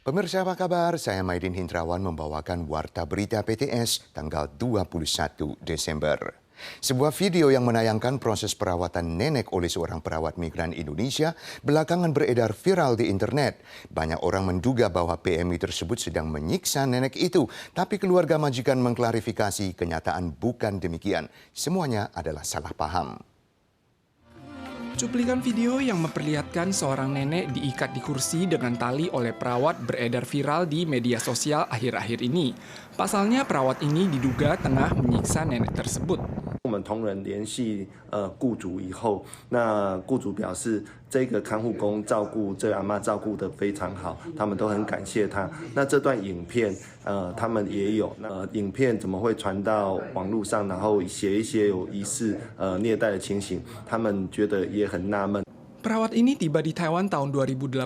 Pemirsa apa kabar? Saya Maidin Hindrawan membawakan Warta Berita PTS tanggal 21 Desember. Sebuah video yang menayangkan proses perawatan nenek oleh seorang perawat migran Indonesia belakangan beredar viral di internet. Banyak orang menduga bahwa PMI tersebut sedang menyiksa nenek itu, tapi keluarga majikan mengklarifikasi kenyataan bukan demikian. Semuanya adalah salah paham. Cuplikan video yang memperlihatkan seorang nenek diikat di kursi dengan tali oleh perawat beredar viral di media sosial akhir-akhir ini. Pasalnya perawat ini diduga tengah menyiksa nenek tersebut. 我们同仁联系雇主以后，那雇主表示这个看护工照顾这阿嬷照顾得非常好，他们都很感谢他。那这段影片他们也有，影片怎么会传到网络上，然后写一些有疑似虐待的情形，他们觉得也很纳闷。 Perawat ini tiba di Taiwan tahun 2018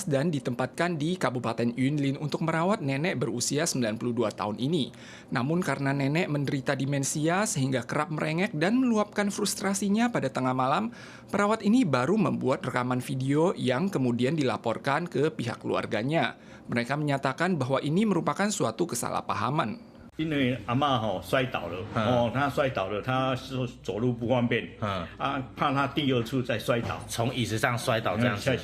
dan ditempatkan di Kabupaten Yunlin untuk merawat nenek berusia 92 tahun ini. Namun karena nenek menderita demensia sehingga kerap merengek dan meluapkan frustrasinya pada tengah malam, perawat ini baru membuat rekaman video yang kemudian dilaporkan ke pihak keluarganya. Mereka menyatakan bahwa ini merupakan suatu kesalahpahaman. 因为阿嬷摔倒了，她摔倒了，她是走路不方便，怕她第二次再摔倒，从椅子上摔倒这样子，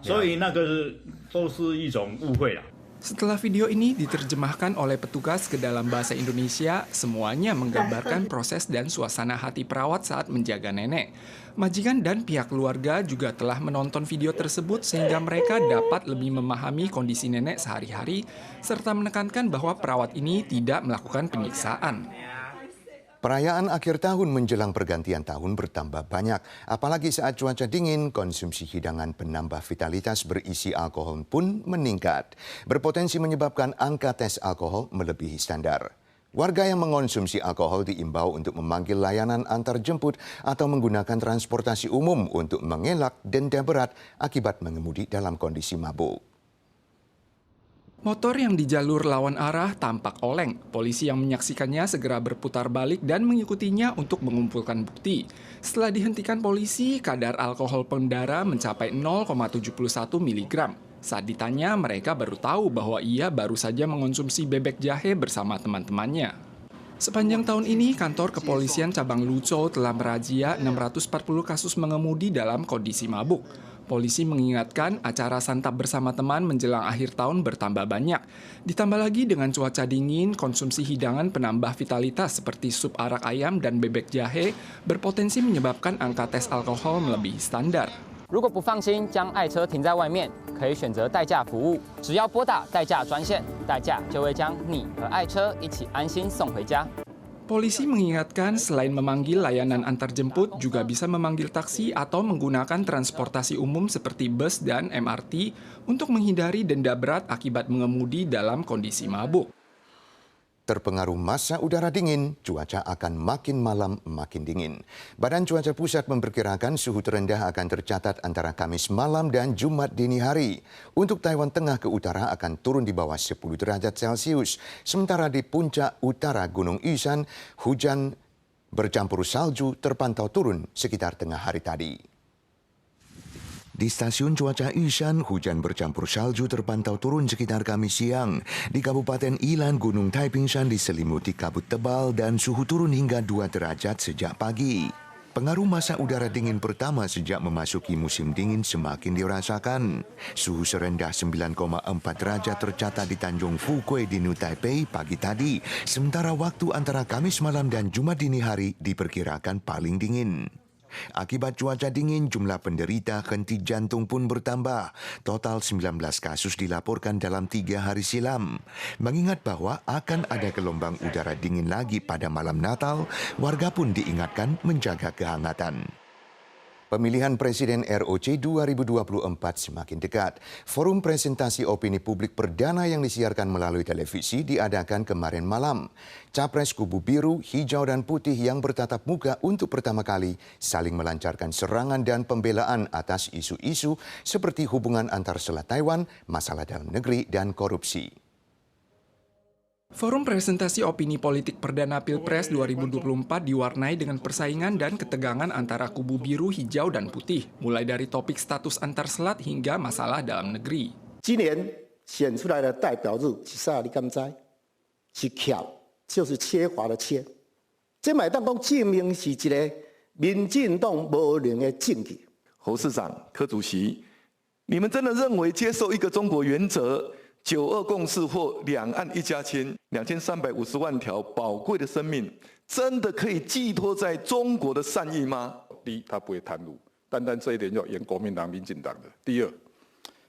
所以那个都是一种误会啦。 Setelah video ini diterjemahkan oleh petugas ke dalam bahasa Indonesia, semuanya menggambarkan proses dan suasana hati perawat saat menjaga nenek. Majikan dan pihak keluarga juga telah menonton video tersebut sehingga mereka dapat lebih memahami kondisi nenek sehari-hari, serta menekankan bahwa perawat ini tidak melakukan penyiksaan. Perayaan akhir tahun menjelang pergantian tahun bertambah banyak. Apalagi saat cuaca dingin, konsumsi hidangan penambah vitalitas berisi alkohol pun meningkat. Berpotensi menyebabkan angka tes alkohol melebihi standar. Warga yang mengonsumsi alkohol diimbau untuk memanggil layanan antar jemput atau menggunakan transportasi umum untuk mengelak denda berat akibat mengemudi dalam kondisi mabuk. Motor yang di jalur lawan arah tampak oleng. Polisi yang menyaksikannya segera berputar balik dan mengikutinya untuk mengumpulkan bukti. Setelah dihentikan polisi, kadar alkohol pengendara mencapai 0,71 mg. Saat ditanya, mereka baru tahu bahwa ia baru saja mengonsumsi bebek jahe bersama teman-temannya. Sepanjang tahun ini, kantor kepolisian cabang Luzhou telah merazia 640 kasus mengemudi dalam kondisi mabuk. Polisi mengingatkan acara santap bersama teman menjelang akhir tahun bertambah banyak. Ditambah lagi dengan cuaca dingin, konsumsi hidangan penambah vitalitas seperti sup arak ayam dan bebek jahe berpotensi menyebabkan angka tes alkohol melebihi standar. 如果不放心将爱车停在外面，可以选择代驾服务。只要拨打代驾专线，代驾就会将你和爱车一起安心送回家。 Polisi mengingatkan selain memanggil layanan antarjemput, juga bisa memanggil taksi atau menggunakan transportasi umum seperti bus dan MRT untuk menghindari denda berat akibat mengemudi dalam kondisi mabuk. Terpengaruh massa udara dingin, cuaca akan makin malam makin dingin. Badan Cuaca Pusat memperkirakan suhu terendah akan tercatat antara Kamis malam dan Jumat dini hari. Untuk Taiwan Tengah ke utara akan turun di bawah 10 derajat Celcius. Sementara di puncak utara Gunung Yushan, hujan bercampur salju terpantau turun sekitar tengah hari tadi. Di stasiun cuaca Yushan, hujan bercampur salju terpantau turun sekitar Kamis siang. Di Kabupaten Ilan, Gunung Taipingshan diselimuti kabut tebal dan suhu turun hingga 2 derajat sejak pagi. Pengaruh massa udara dingin pertama sejak memasuki musim dingin semakin dirasakan. Suhu serendah 9,4 derajat tercatat di Tanjung Fukui di New Taipei pagi tadi. Sementara waktu antara Kamis malam dan Jumat dini hari diperkirakan paling dingin. Akibat cuaca dingin, jumlah penderita henti jantung pun bertambah. Total 19 kasus dilaporkan dalam 3 hari silam. Mengingat bahwa akan ada gelombang udara dingin lagi pada malam Natal, warga pun diingatkan menjaga kehangatan. Pemilihan Presiden ROC 2024 semakin dekat. Forum presentasi opini publik perdana yang disiarkan melalui televisi diadakan kemarin malam. Capres kubu biru, hijau, dan putih yang bertatap muka untuk pertama kali saling melancarkan serangan dan pembelaan atas isu-isu seperti hubungan antar Selat Taiwan, masalah dalam negeri, dan korupsi. Forum presentasi opini politik perdana Pilpres 2024 diwarnai dengan persaingan dan ketegangan antara kubu biru, hijau, dan putih, mulai dari topik status antar selat hingga masalah dalam negeri. 今年选出来的代表日是啥？你敢知？是巧，就是缺乏的缺。这买当讲证明是一个民进党无能的证据。侯市长、柯主席，你们真的认为接受一个中国原则、9·2共识或两岸一家亲，2350万条宝贵的生命，真的可以寄托在中国的善意吗？第一，他不会贪污，单这一点要严国民党、民进党的。第二，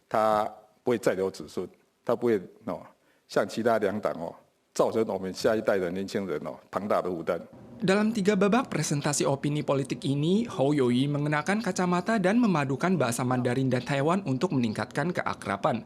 他不会再留子孙，他不会像其他两党造成我们下一代的年轻人庞大的负担。Dalam 3 babak presentasi opini politik ini, Hou Youyi mengenakan kacamata dan memadukan bahasa Mandarin dan Taiwan untuk meningkatkan keakraban.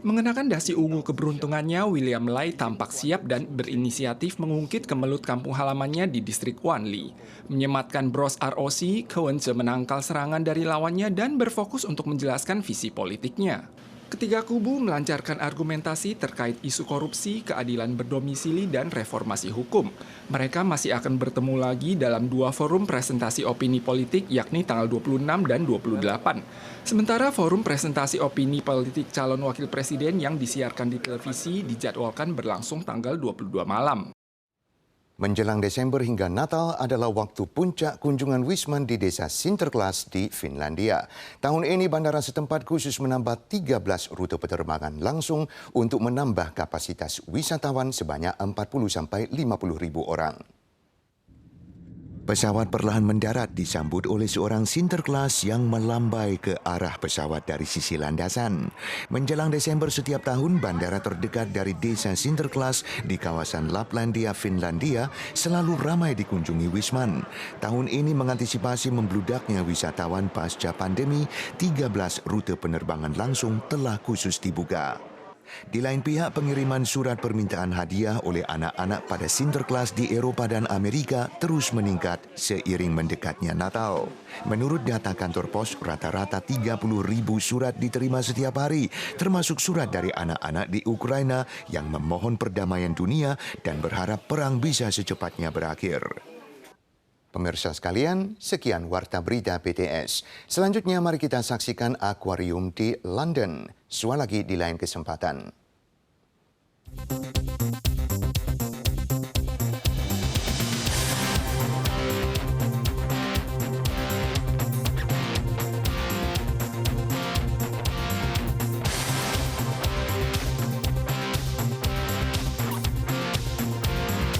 Mengenakan dasi ungu keberuntungannya, William Lai tampak siap dan berinisiatif mengungkit kemelut kampung halamannya di distrik Wanli. Menyematkan bros ROC, Kewenche menangkal serangan dari lawannya dan berfokus untuk menjelaskan visi politiknya. Ketiga kubu melancarkan argumentasi terkait isu korupsi, keadilan berdomisili, dan reformasi hukum. Mereka masih akan bertemu lagi dalam 2 forum presentasi opini politik, yakni tanggal 26 dan 28. Sementara forum presentasi opini politik calon wakil presiden yang disiarkan di televisi dijadwalkan berlangsung tanggal 22 malam. Menjelang Desember hingga Natal adalah waktu puncak kunjungan Wisman di desa Sinterklaas di Finlandia. Tahun ini bandara setempat khusus menambah 13 rute penerbangan langsung untuk menambah kapasitas wisatawan sebanyak 40-50 ribu orang. Pesawat perlahan mendarat disambut oleh seorang Sinterklaas yang melambai ke arah pesawat dari sisi landasan. Menjelang Desember setiap tahun, bandara terdekat dari desa Sinterklaas di kawasan Laplandia, Finlandia selalu ramai dikunjungi Wisman. Tahun ini mengantisipasi membludaknya wisatawan pasca pandemi, 13 rute penerbangan langsung telah khusus dibuka. Di lain pihak, pengiriman surat permintaan hadiah oleh anak-anak pada Sinterklaas di Eropa dan Amerika terus meningkat seiring mendekatnya Natal. Menurut data kantor pos, rata-rata 30 ribu surat diterima setiap hari, termasuk surat dari anak-anak di Ukraina yang memohon perdamaian dunia dan berharap perang bisa secepatnya berakhir. Pemirsa sekalian, sekian Warta Berita PTS. Selanjutnya mari kita saksikan akuarium di London. Sua lagi di lain kesempatan.